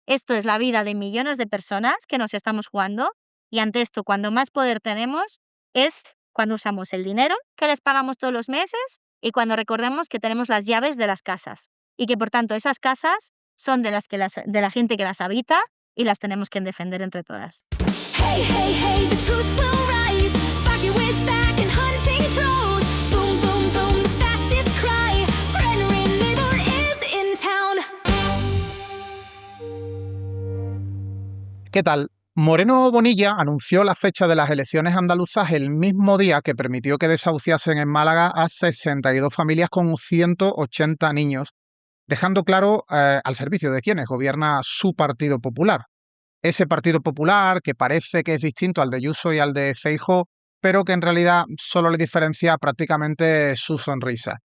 Esto es la vida de millones de personas que nos estamos jugando, y ante esto, cuando más poder tenemos, es cuando usamos el dinero que les pagamos todos los meses y cuando recordemos que tenemos las llaves de las casas y que, por tanto, esas casas son de la gente que las habita y las tenemos que defender entre todas. Hey, hey, hey, the truth will rise. Sparky ways back and hunting trolls. Boom, boom, boom, the fastest cry. Henry neighbor is in town. ¿Qué tal? Moreno Bonilla anunció la fecha de las elecciones andaluzas el mismo día que permitió que desahuciasen en Málaga a 62 familias con 180 niños, dejando claro al servicio de quienes gobierna su Partido Popular. Ese Partido Popular que parece que es distinto al de Ayuso y al de Feijóo, pero que en realidad solo le diferencia prácticamente su sonrisa.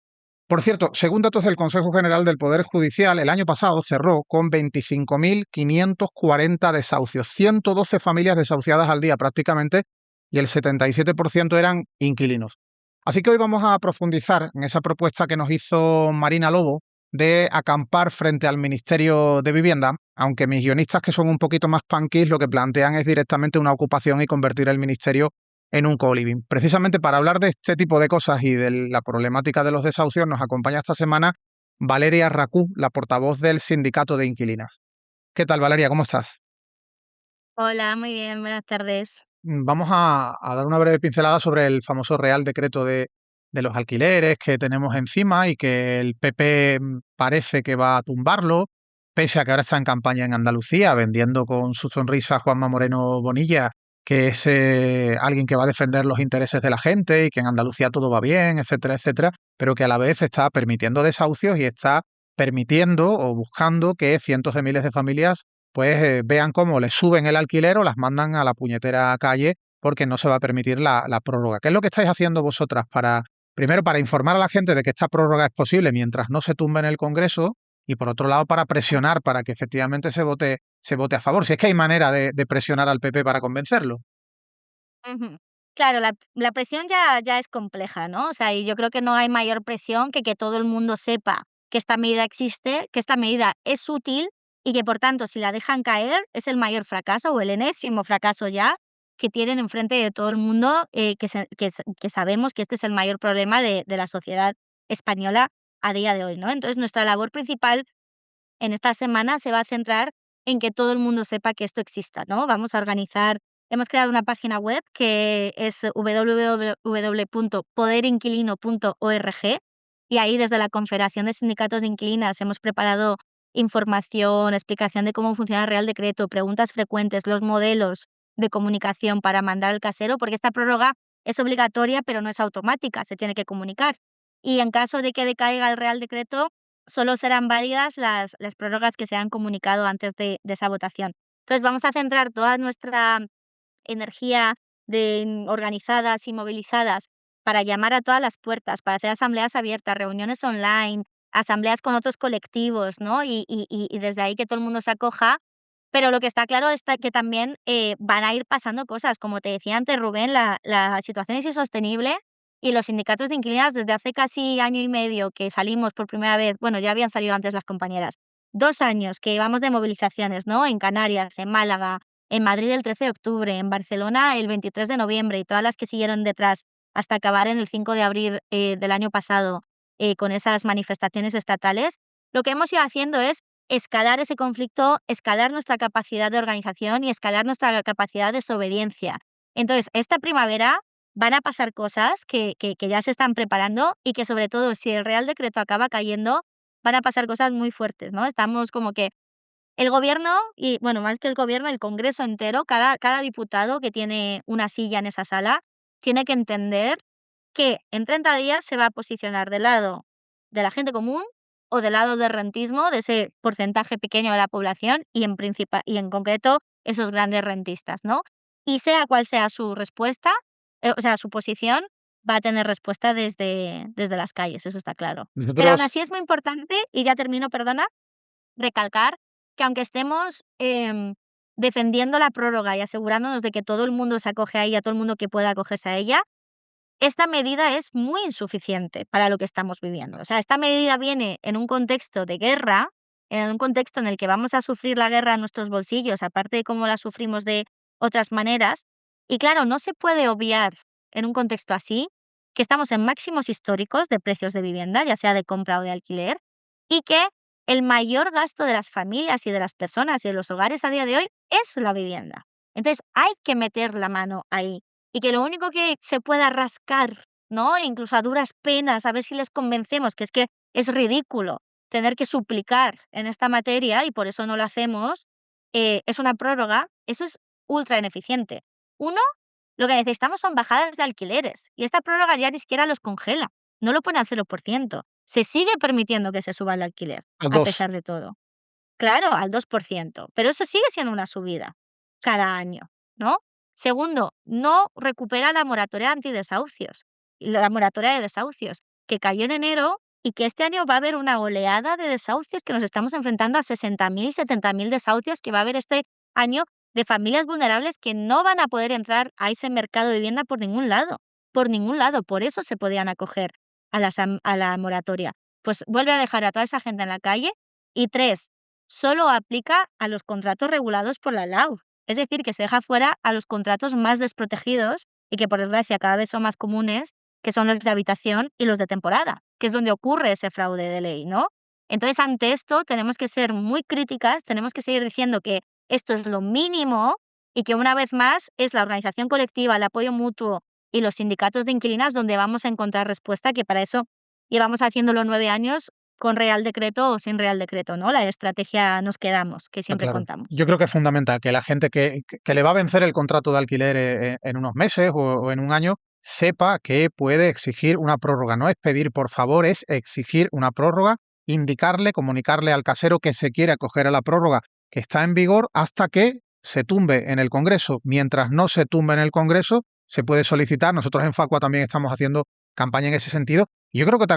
Por cierto, según datos del Consejo General del Poder Judicial, el año pasado cerró con 25.540 desahucios, 112 familias desahuciadas al día prácticamente, y el 77% eran inquilinos. Así que hoy vamos a profundizar en esa propuesta que nos hizo Marina Lobo de acampar frente al Ministerio de Vivienda, aunque mis guionistas, que son un poquito más punkis, lo que plantean es directamente una ocupación y convertir el ministerio en un co-living. Precisamente para hablar de este tipo de cosas y de la problemática de los desahucios, nos acompaña esta semana Valeria Racú, la portavoz del Sindicato de Inquilinas. ¿Qué tal, Valeria? ¿Cómo estás? Hola, muy bien, buenas tardes. Vamos a dar una breve pincelada sobre el famoso Real Decreto de los alquileres que tenemos encima y que el PP parece que va a tumbarlo, pese a que ahora está en campaña en Andalucía, vendiendo con su sonrisa a Juanma Moreno Bonilla, que es alguien que va a defender los intereses de la gente y que en Andalucía todo va bien, etcétera, etcétera, pero que a la vez está permitiendo desahucios y está permitiendo o buscando que cientos de miles de familias pues vean cómo les suben el alquiler o las mandan a la puñetera calle porque no se va a permitir la prórroga. ¿Qué es lo que estáis haciendo vosotras primero, para informar a la gente de que esta prórroga es posible mientras no se tumbe en el Congreso y por otro lado para presionar para que efectivamente se vote a favor? Si es que hay manera de presionar al PP para convencerlo. Ujú. Claro, la presión ya es compleja, ¿no? O sea, y yo creo que no hay mayor presión que todo el mundo sepa que esta medida existe, que esta medida es útil y que, por tanto, si la dejan caer, es el mayor fracaso o el enésimo fracaso ya que tienen enfrente de todo el mundo, que sabemos que este es el mayor problema de la sociedad española a día de hoy, ¿no? Entonces, nuestra labor principal en esta semana se va a centrar en que todo el mundo sepa que esto exista, ¿no? Vamos a organizar Hemos creado una página web que es www.poderinquilino.org, y ahí desde la Confederación de Sindicatos de Inquilinas hemos preparado información, explicación de cómo funciona el Real Decreto, preguntas frecuentes, los modelos de comunicación para mandar al casero, porque esta prórroga es obligatoria, pero no es automática, se tiene que comunicar. Y en caso de que decaiga el Real Decreto, solo serán válidas las prórrogas que se han comunicado antes de esa votación. Entonces, vamos a centrar toda nuestra energía organizadas y movilizadas para llamar a todas las puertas, para hacer asambleas abiertas, reuniones online, asambleas con otros colectivos, ¿no? Y desde ahí que todo el mundo se acoja. Pero lo que está claro que también van a ir pasando cosas. Como te decía antes, Rubén, la situación es insostenible y los sindicatos de inquilinas desde hace casi año y medio que salimos por primera vez, bueno, ya habían salido antes las compañeras, 2 años que llevamos de movilizaciones, ¿no? En Canarias, en Málaga, en Madrid el 13 de octubre, en Barcelona el 23 de noviembre y todas las que siguieron detrás hasta acabar en el 5 de abril del año pasado con esas manifestaciones estatales. Lo que hemos ido haciendo es escalar ese conflicto, escalar nuestra capacidad de organización y escalar nuestra capacidad de desobediencia. Entonces, esta primavera van a pasar cosas que ya se están preparando y que, sobre todo, si el Real Decreto acaba cayendo, van a pasar cosas muy fuertes, ¿no? Estamos como que el gobierno y, bueno, más que el gobierno, el Congreso entero, cada diputado que tiene una silla en esa sala, tiene que entender que en 30 días se va a posicionar del lado de la gente común o del lado del rentismo, de ese porcentaje pequeño de la población y en concreto esos grandes rentistas, ¿no? Y sea cual sea su respuesta, o sea, su posición, va a tener respuesta desde las calles, eso está claro. Pero aún así Nosotros, es muy importante, y ya termino, perdona, recalcar que aunque estemos defendiendo la prórroga y asegurándonos de que todo el mundo se acoge a ella, todo el mundo que pueda acogerse a ella, esta medida es muy insuficiente para lo que estamos viviendo. O sea, esta medida viene en un contexto de guerra en un contexto en el que vamos a sufrir la guerra en nuestros bolsillos, aparte de cómo la sufrimos de otras maneras. Y claro, no se puede obviar en un contexto así que estamos en máximos históricos de precios de vivienda, ya sea de compra o de alquiler, y que el mayor gasto de las familias y de las personas y de los hogares a día de hoy es la vivienda. Entonces, hay que meter la mano ahí y que lo único que se pueda rascar, ¿no? E incluso a duras penas, a ver si les convencemos, que es ridículo tener que suplicar en esta materia y por eso no lo hacemos, es una prórroga, eso es ultra ineficiente. Uno, lo que necesitamos son bajadas de alquileres y esta prórroga ya ni siquiera los congela, no lo pone al 0%. Se sigue permitiendo que se suba el alquiler, Los a 2. pesar de todo. Claro, al 2%, pero eso sigue siendo una subida cada año, ¿no? Segundo, no recupera la moratoria antidesahucios, la moratoria de desahucios, que cayó en enero y que este año va a haber una oleada de desahucios, que nos estamos enfrentando a 60.000, 70.000 desahucios que va a haber este año de familias vulnerables que no van a poder entrar a ese mercado de vivienda por ningún lado, por ningún lado. Por eso se podían acoger a la moratoria. Pues vuelve a dejar a toda esa gente en la calle. Y tres, solo aplica a los contratos regulados por la LAU. Es decir, que se deja fuera a los contratos más desprotegidos y que, por desgracia, cada vez son más comunes, que son los de habitación y los de temporada, que es donde ocurre ese fraude de ley, ¿no? Entonces, ante esto, tenemos que ser muy críticas, tenemos que seguir diciendo que esto es lo mínimo y que, una vez más, es la organización colectiva, el apoyo mutuo y los sindicatos de inquilinas donde vamos a encontrar respuesta, que para eso llevamos haciéndolo 9 años con real decreto o sin real decreto, ¿no? La estrategia nos quedamos, que Está siempre claro. contamos. Yo creo que es fundamental que la gente que le va a vencer el contrato de alquiler en unos meses o en un año sepa que puede exigir una prórroga. No es pedir por favor, es exigir una prórroga, indicarle, comunicarle al casero que se quiere acoger a la prórroga que está en vigor hasta que se tumbe en el Congreso. Mientras no se tumbe en el Congreso, se puede solicitar. Nosotros en Facua también estamos haciendo campaña en ese sentido. Y yo creo que Muy bien.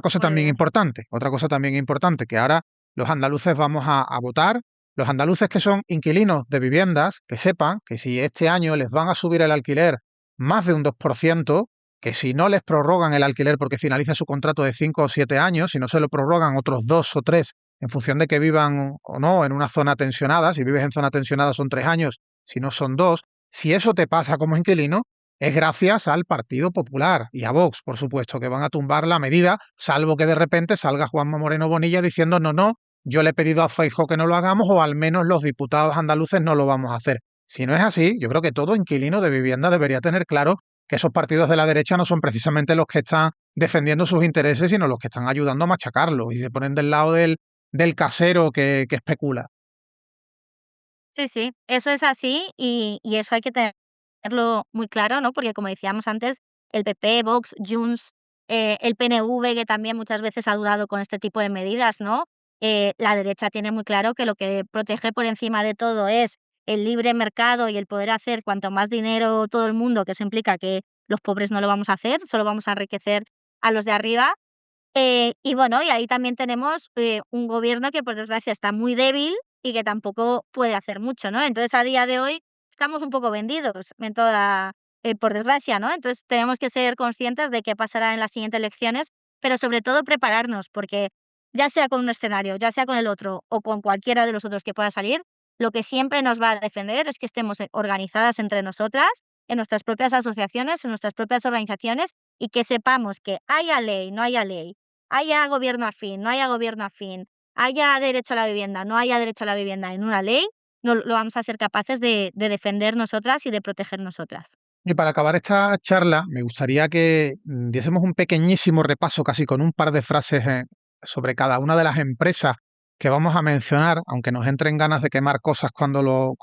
otra cosa también importante, que ahora los andaluces vamos a votar. Los andaluces que son inquilinos de viviendas, que sepan que si este año les van a subir el alquiler más de un 2%, que si no les prorrogan el alquiler porque finaliza su contrato de 5 o 7 años, si no se lo prorrogan otros 2 o 3, en función de que vivan o no en una zona tensionada, si vives en zona tensionada son 3 años, si no son 2, si eso te pasa como inquilino, es gracias al Partido Popular y a Vox, por supuesto, que van a tumbar la medida, salvo que de repente salga Juanma Moreno Bonilla diciendo no, no, yo le he pedido a Feijóo que no lo hagamos o al menos los diputados andaluces no lo vamos a hacer. Si no es así, yo creo que todo inquilino de vivienda debería tener claro que esos partidos de la derecha no son precisamente los que están defendiendo sus intereses, sino los que están ayudando a machacarlos y se ponen del lado del casero que especula. Sí, sí, eso es así y eso hay que tenerlo muy claro, ¿no? Porque, como decíamos antes, el PP, Vox, Junts, el PNV, que también muchas veces ha dudado con este tipo de medidas, ¿no? La derecha tiene muy claro que lo que protege por encima de todo es el libre mercado y el poder hacer cuanto más dinero todo el mundo, que eso implica que los pobres no lo vamos a hacer, solo vamos a enriquecer a los de arriba. Y bueno, y ahí también tenemos, un gobierno que, por desgracia, está muy débil y que tampoco puede hacer mucho, ¿no? Entonces, a día de hoy estamos un poco vendidos en toda por desgracia, ¿no? Entonces, tenemos que ser conscientes de qué pasará en las siguientes elecciones, pero sobre todo prepararnos, porque ya sea con un escenario, ya sea con el otro o con cualquiera de los otros que pueda salir, lo que siempre nos va a defender es que estemos, organizadas entre nosotras, en nuestras propias asociaciones, en nuestras propias organizaciones, y que sepamos que haya ley, no haya ley, haya gobierno afín, no haya gobierno afín, haya derecho a la vivienda, no haya derecho a la vivienda en una ley, no lo vamos a ser capaces de defender nosotras y de proteger nosotras. Y para acabar esta charla, me gustaría que diésemos un pequeñísimo repaso, casi con un par de frases sobre cada una de las empresas que vamos a mencionar, aunque nos entren ganas de quemar cosas cuando lo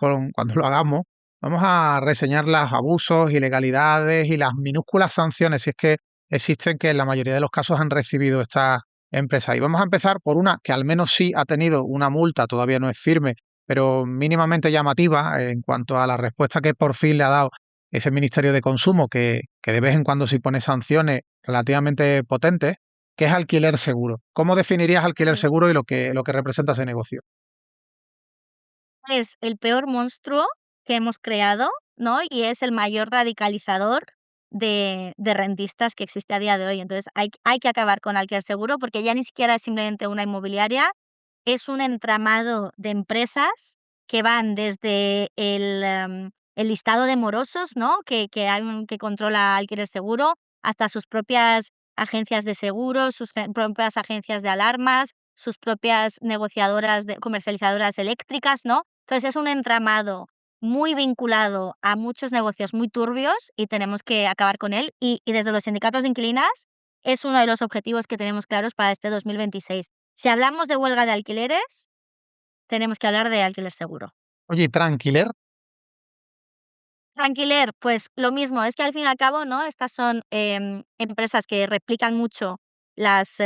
hagamos. Vamos a reseñar los abusos, ilegalidades y las minúsculas sanciones, si es que existen, que en la mayoría de los casos han recibido estas empresas. Y vamos a empezar por una que al menos sí ha tenido una multa, todavía no es firme, pero mínimamente llamativa en cuanto a la respuesta que por fin le ha dado ese Ministerio de Consumo que de vez en cuando sí pone sanciones relativamente potentes, que es alquiler seguro. ¿Cómo definirías alquiler Sí. seguro y lo que representa ese negocio? Es el peor monstruo que hemos creado, ¿no? Y es el mayor radicalizador de rentistas que existe a día de hoy. Entonces, hay que acabar con alquiler seguro, porque ya ni siquiera es simplemente una inmobiliaria, es un entramado de empresas que van desde el listado de morosos, ¿no? Que controla Alquiler Seguro, hasta sus propias agencias de seguros, sus propias agencias de alarmas, sus propias negociadoras de comercializadoras eléctricas, ¿no? Entonces, es un entramado muy vinculado a muchos negocios muy turbios y tenemos que acabar con él. Y desde los sindicatos de inquilinas es uno de los objetivos que tenemos claros para este 2026. Si hablamos de huelga de alquileres, tenemos que hablar de alquiler seguro. Oye, ¿y Tranquiler? Tranquiler, pues lo mismo, es que al fin y al cabo, ¿no? Estas son, empresas que replican mucho las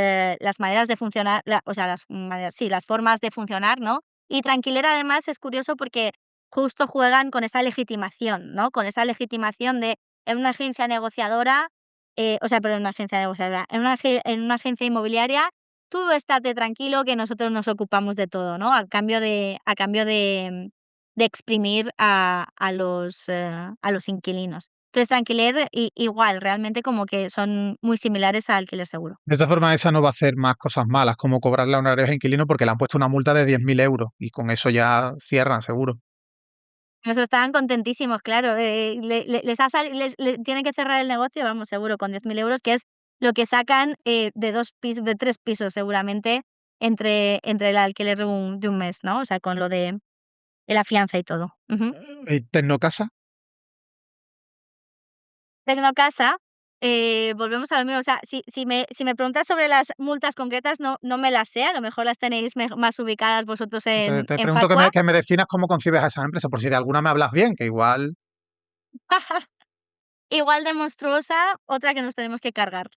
maneras de funcionar, o sea, las maneras, sí, las formas de funcionar, ¿no? Y Tranquiler, además, es curioso porque justo juegan con esa legitimación, ¿no? Con esa legitimación de en una agencia negociadora, o sea, perdón, una agencia negociadora, en una agencia inmobiliaria, tú estate tranquilo que nosotros nos ocupamos de todo, ¿no? A cambio de exprimir a los inquilinos. Entonces, Tranquiler igual, realmente como que son muy similares a Alquiler Seguro. De esta forma, esa no va a hacer más cosas malas, como cobrarle honorarios a inquilinos porque le han puesto una multa de 10.000 euros y con eso ya cierran, seguro. Eso estaban contentísimos, claro, les ha sali les tienen que cerrar el negocio, vamos, seguro, con 10.000 euros, que es lo que sacan, de 2 pisos, de 3 pisos seguramente, entre el alquiler de un mes, ¿no? O sea, con lo de la fianza y todo. Ujú. ¿Tecnocasa? Tecnocasa, volvemos a lo mismo, o sea, si me preguntas sobre las multas concretas, no me las sé, a lo mejor las tenéis más ubicadas vosotros Te, en te en pregunto Facua. que me definas cómo concibes a esa empresa, por si de alguna me hablas bien, que igual. Igual de monstruosa, otra que nos tenemos que cargar.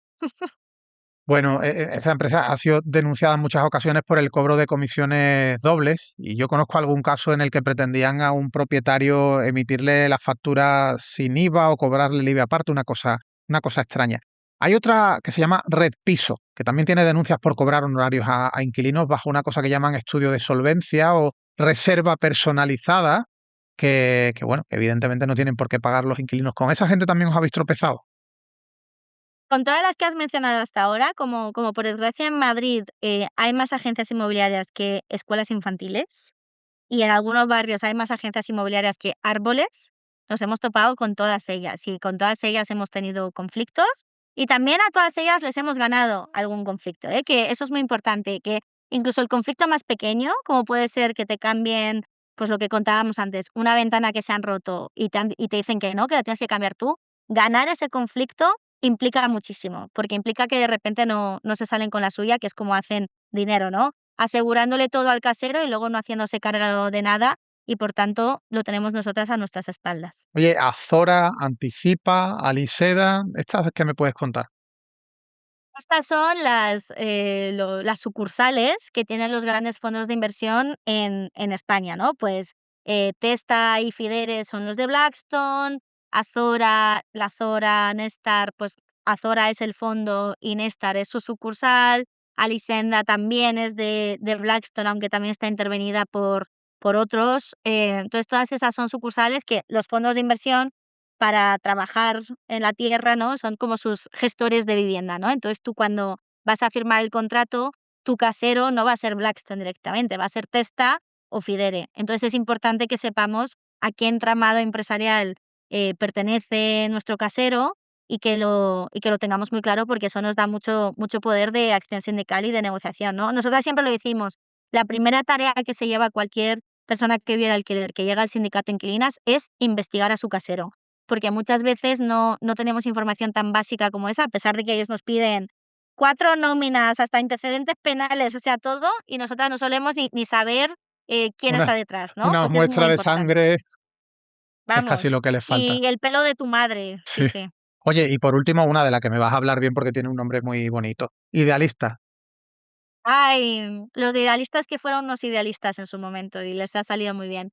Bueno, esa empresa ha sido denunciada en muchas ocasiones por el cobro de comisiones dobles y yo conozco algún caso en el que pretendían a un propietario emitirle la factura sin IVA o cobrarle el IVA aparte, una cosa extraña. Hay otra que se llama Red Piso, que también tiene denuncias por cobrar honorarios a inquilinos bajo una cosa que llaman estudio de solvencia o reserva personalizada, que bueno, que evidentemente no tienen por qué pagar los inquilinos. ¿Con esa gente también os habéis tropezado? Con todas las que has mencionado hasta ahora, como por desgracia en Madrid, hay más agencias inmobiliarias que escuelas infantiles, y en algunos barrios hay más agencias inmobiliarias que árboles, nos hemos topado con todas ellas, y con todas ellas hemos tenido conflictos, y también a todas ellas les hemos ganado algún conflicto, ¿eh? Que eso es muy importante, que incluso el conflicto más pequeño, como puede ser que te cambien, pues lo que contábamos antes, una ventana que se han roto y te dicen que no, que la tienes que cambiar tú, ganar ese conflicto implica muchísimo, porque implica que de repente no se salen con la suya, que es como hacen dinero, ¿no? Asegurándole todo al casero y luego no haciéndose cargo de nada, y por tanto, lo tenemos nosotras a nuestras espaldas. Oye, Azora, Anticipa, Aliseda, ¿estas qué me puedes contar? Estas son las sucursales que tienen los grandes fondos de inversión en España, ¿no? Pues, Testa y Fidere son los de Blackstone, Azora, Néstar, pues, Azora es el fondo y Néstar es su sucursal, Alisenda también es de Blackstone, aunque también está intervenida por otros, entonces todas esas son sucursales que los fondos de inversión para trabajar en la tierra, ¿no? Son como sus gestores de vivienda, ¿no? Entonces, tú cuando vas a firmar el contrato, tu casero no va a ser Blackstone directamente, va a ser Testa o Fidere. Entonces, es importante que sepamos a qué entramado empresarial, pertenece nuestro casero y que lo tengamos muy claro, porque eso nos da mucho poder de acción sindical y de negociación, ¿no? Nosotras siempre lo decimos, la primera tarea que se lleva cualquier persona que vive de alquiler, que llega al sindicato de inquilinas, es investigar a su casero, porque muchas veces no tenemos información tan básica como esa, a pesar de que ellos nos piden 4 nóminas, hasta antecedentes penales, o sea, todo, y nosotras no solemos ni saber, quién Una, está detrás, ¿no? una Pues es muy muestra de importante. sangre es casi Vamos, lo que les falta. y el pelo de tu madre, sí, Sí. sí. Oye, y por último, una de la que me vas a hablar bien porque tiene un nombre muy bonito. Idealista. Ay, los de idealistas que fueron unos idealistas en su momento y les ha salido muy bien.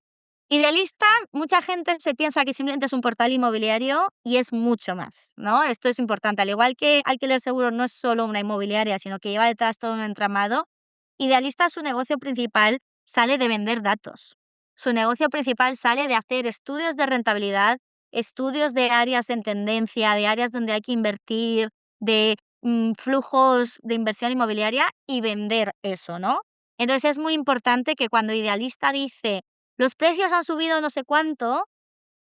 Idealista, mucha gente se piensa que simplemente es un portal inmobiliario y es mucho más, ¿no? Esto es importante. Al igual que Alquiler Seguro no es solo una inmobiliaria, sino que lleva detrás todo un entramado, Idealista, su negocio principal sale de vender datos. Su negocio principal sale de hacer estudios de rentabilidad, estudios de áreas en tendencia, de áreas donde hay que invertir, de flujos de inversión inmobiliaria y vender eso, ¿no? Entonces, es muy importante que cuando Idealista dice: "Los precios han subido no sé cuánto",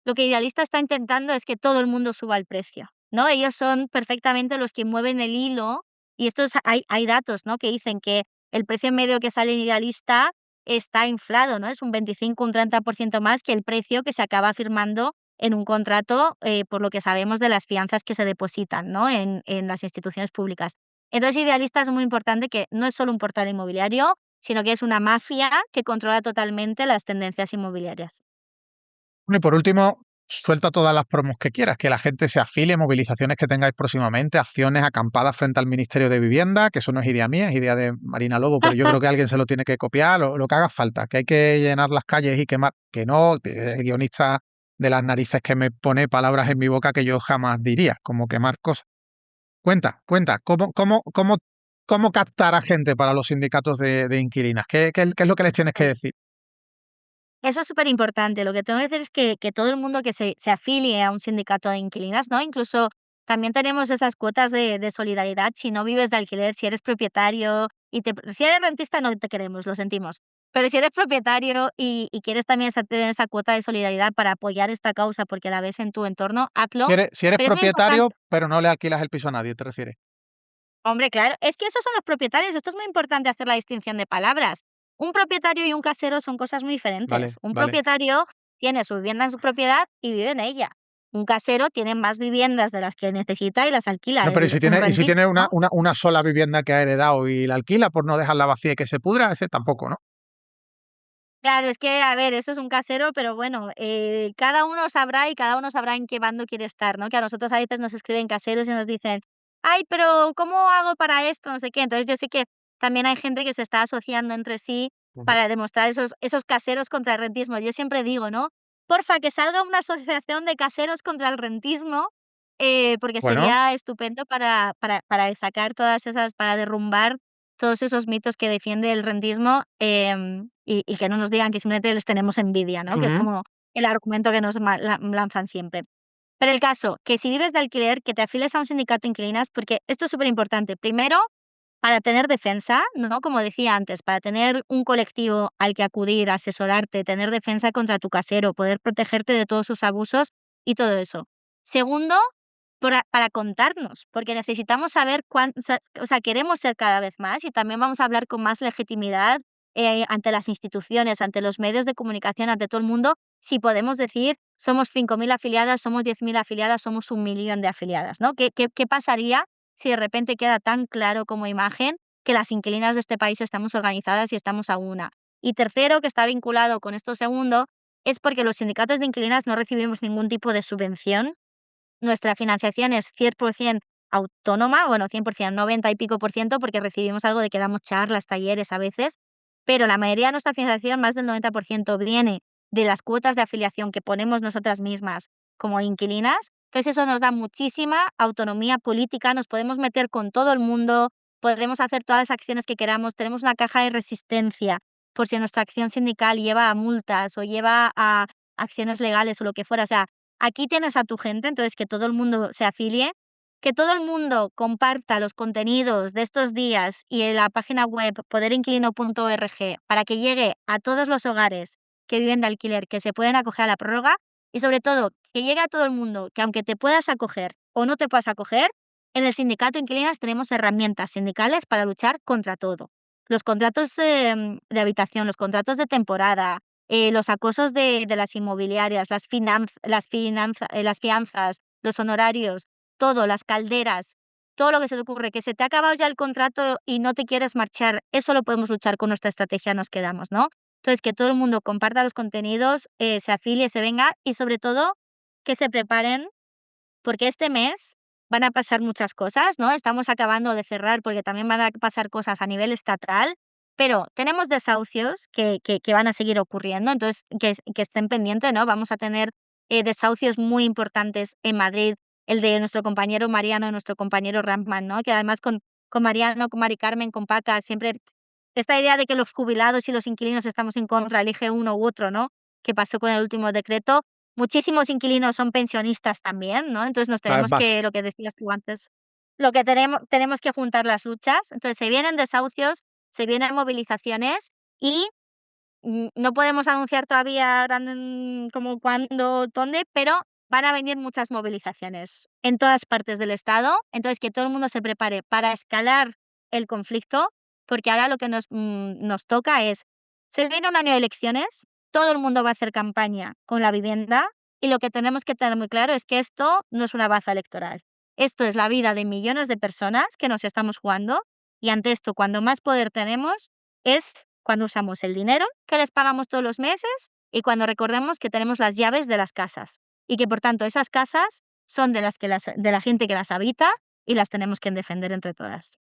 lo que Idealista está intentando es que todo el mundo suba el precio, ¿no? Ellos son perfectamente los que mueven el hilo, y estos hay datos, ¿no?, que dicen que el precio medio que sale en Idealista está inflado, ¿no? Es un 25, un 30% más que el precio que se acaba firmando en un contrato, por lo que sabemos de las fianzas que se depositan, ¿no?, en las instituciones públicas. Entonces, Idealista es muy importante que no es solo un portal inmobiliario, sino que es una mafia que controla totalmente las tendencias inmobiliarias. Bueno, y por último, suelta todas las promos que quieras, que la gente se afilie, movilizaciones que tengáis próximamente, acciones, acampadas frente al Ministerio de Vivienda, que eso no es idea mía, es idea de Marina Lobo, pero yo creo que alguien se lo tiene que copiar, lo que haga falta, que hay que llenar las calles y quemar, que no, que el guionista de las narices que me pone palabras en mi boca que yo jamás diría, como quemar cosas. Cuenta, ¿cómo captar a gente para los sindicatos de inquilinas? ¿Qué es lo que les tienes que Pues decir? eso es superimportante. Lo que tengo que decir es que todo el mundo que se afilie a un sindicato de inquilinas, ¿no? Incluso también tenemos esas cuotas de solidaridad si no vives de alquiler, si eres propietario y si eres rentista no te queremos, lo sentimos. Pero si eres propietario y quieres también tener esa cuota de solidaridad para apoyar esta causa porque la ves en tu entorno, hazlo. Si eres Pero es muy importante. propietario, pero no le alquilas el piso a nadie, ¿te refieres? Hombre, claro, es que esos son los propietarios, esto es muy importante hacer la distinción de palabras. Un propietario y un casero son cosas muy diferentes. Vale, Un vale. propietario tiene su vivienda en su propiedad y vive en ella. Un casero tiene más viviendas de las que necesita y las alquila, No, pero un y si rentista, tiene ¿no? una sola vivienda que ha heredado y la alquila por no dejarla vacía y que se pudra, ese tampoco, ¿no? Claro, es que, a ver, eso es un casero, pero bueno, cada uno sabrá y cada uno sabrá en qué bando quiere estar, ¿no? Que a nosotros a veces nos escriben caseros y nos dicen: "Ay, pero ¿cómo hago para esto?", no sé qué. Entonces, yo sé que también hay gente que se está asociando entre sí Ujú. para demostrar esos caseros contra el rentismo. Yo siempre digo, ¿no? Porfa, que salga una asociación de caseros contra el rentismo, porque Bueno, sería estupendo para sacar todas esas para derrumbar todos esos mitos que defiende el rentismo, y que no nos digan que simplemente les tenemos envidia, ¿no? Que es ujú, como el argumento que nos lanzan siempre. Pero el caso, que si vives de alquiler, que te afiles a un sindicato de inquilinas, porque esto es súper importante. Primero, para tener defensa, ¿no? Como decía antes, para tener un colectivo al que acudir, asesorarte, tener defensa contra tu casero, poder protegerte de todos sus abusos y todo eso. Segundo, para contarnos, porque necesitamos saber o sea, queremos ser cada vez más y también vamos a hablar con más legitimidad, ante las instituciones, ante los medios de comunicación, ante todo el mundo, si podemos decir: "Somos 5.000 afiliadas, somos 10.000 afiliadas, somos 1.000.000 de afiliadas", ¿no? ¿Qué pasaría si de repente queda tan claro como imagen que las inquilinas de este país estamos organizadas y estamos a una? Y tercero, que está vinculado con esto segundo, es porque los sindicatos de inquilinas no recibimos ningún tipo de subvención. Nuestra financiación es 100% autónoma, bueno, 100%, 90 y pico por ciento, porque recibimos algo de que damos charlas, talleres a veces, pero la mayoría de nuestra financiación, más del 90%, viene de las cuotas de afiliación que ponemos nosotras mismas como inquilinas. Entonces, eso nos da muchísima autonomía política, nos podemos meter con todo el mundo, podemos hacer todas las acciones que queramos, tenemos una caja de resistencia por si nuestra acción sindical lleva a multas o lleva a acciones legales o lo que fuera. O sea, aquí tienes a tu gente, entonces que todo el mundo se afilie, que todo el mundo comparta los contenidos de estos días y en la página web poderinquilino.org para que llegue a todos los hogares que viven de alquiler, que se pueden acoger a la prórroga y sobre todo que llegue a todo el mundo, que aunque te puedas acoger o no te puedas acoger, en el sindicato de inquilinas tenemos herramientas sindicales para luchar contra todo. Los contratos de habitación, los contratos de temporada, los acosos de las inmobiliarias, las fianzas, los honorarios, todo, las calderas, todo lo que se te ocurre, que se te ha acabado ya el contrato y no te quieres marchar, eso lo podemos luchar con nuestra estrategia Nos Quedamos, ¿no? Entonces, que todo el mundo comparta los contenidos, se afilie, se venga y sobre todo que se preparen porque este mes van a pasar muchas cosas, ¿no? Estamos acabando de cerrar porque también van a pasar cosas a nivel estatal, pero tenemos desahucios que van a seguir ocurriendo, entonces que estén pendientes, ¿no? Vamos a tener, desahucios muy importantes en Madrid, el de nuestro compañero Mariano, nuestro compañero Rampman, ¿no? Que además con Mariano, con Mari Carmen, con Paca, siempre esta idea de que los jubilados y los inquilinos estamos en contra, elige uno u otro, ¿no? Que pasó con el último decreto. Muchísimos inquilinos son pensionistas también, ¿no? Entonces nos cada vez tenemos más. que, lo que decías tú antes, lo que tenemos que juntar las luchas. Entonces se vienen desahucios, se vienen movilizaciones y no podemos anunciar todavía como cuándo, dónde, pero van a venir muchas movilizaciones en todas partes del estado. Entonces, que todo el mundo se prepare para escalar el conflicto, porque ahora lo que nos toca es, se viene un año de elecciones, todo el mundo va a hacer campaña con la vivienda y lo que tenemos que tener muy claro es que esto no es una baza electoral. Esto es la vida de millones de personas que nos estamos jugando y ante esto, cuando más poder tenemos, es cuando usamos el dinero que les pagamos todos los meses y cuando recordemos que tenemos las llaves de las casas y que, por tanto, esas casas son de la gente que las habita y las tenemos que defender entre todas.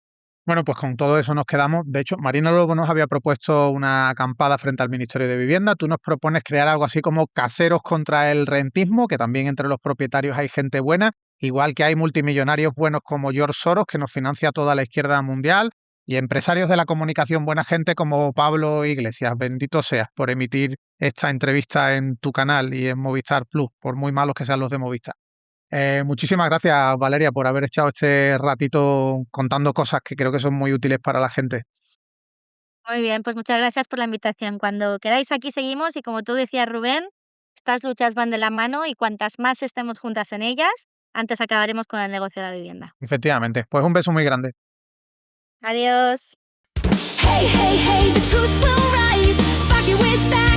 Bueno, pues con todo eso nos quedamos. De hecho, Marina luego nos había propuesto una acampada frente al Ministerio de Vivienda. Tú nos propones crear algo así como caseros contra el rentismo, que también entre los propietarios hay gente buena, igual que hay multimillonarios buenos como George Soros, que nos financia toda la izquierda mundial, y empresarios de la comunicación buena gente como Pablo Iglesias. Bendito seas por emitir esta entrevista en tu canal y en Movistar Plus, por muy malos que sean los de Movistar. Muchísimas gracias, Valeria, por haber echado este ratito contando cosas que creo que son muy útiles para la gente. Muy bien, pues muchas gracias por la invitación. Cuando queráis aquí seguimos y como tú decías, Rubén, estas luchas van de la mano y cuantas más estemos juntas en ellas, antes acabaremos con el negocio de la vivienda. Efectivamente. Pues un beso muy grande. Adiós. Hey, hey, hey, the truth will rise. Fuck it with that.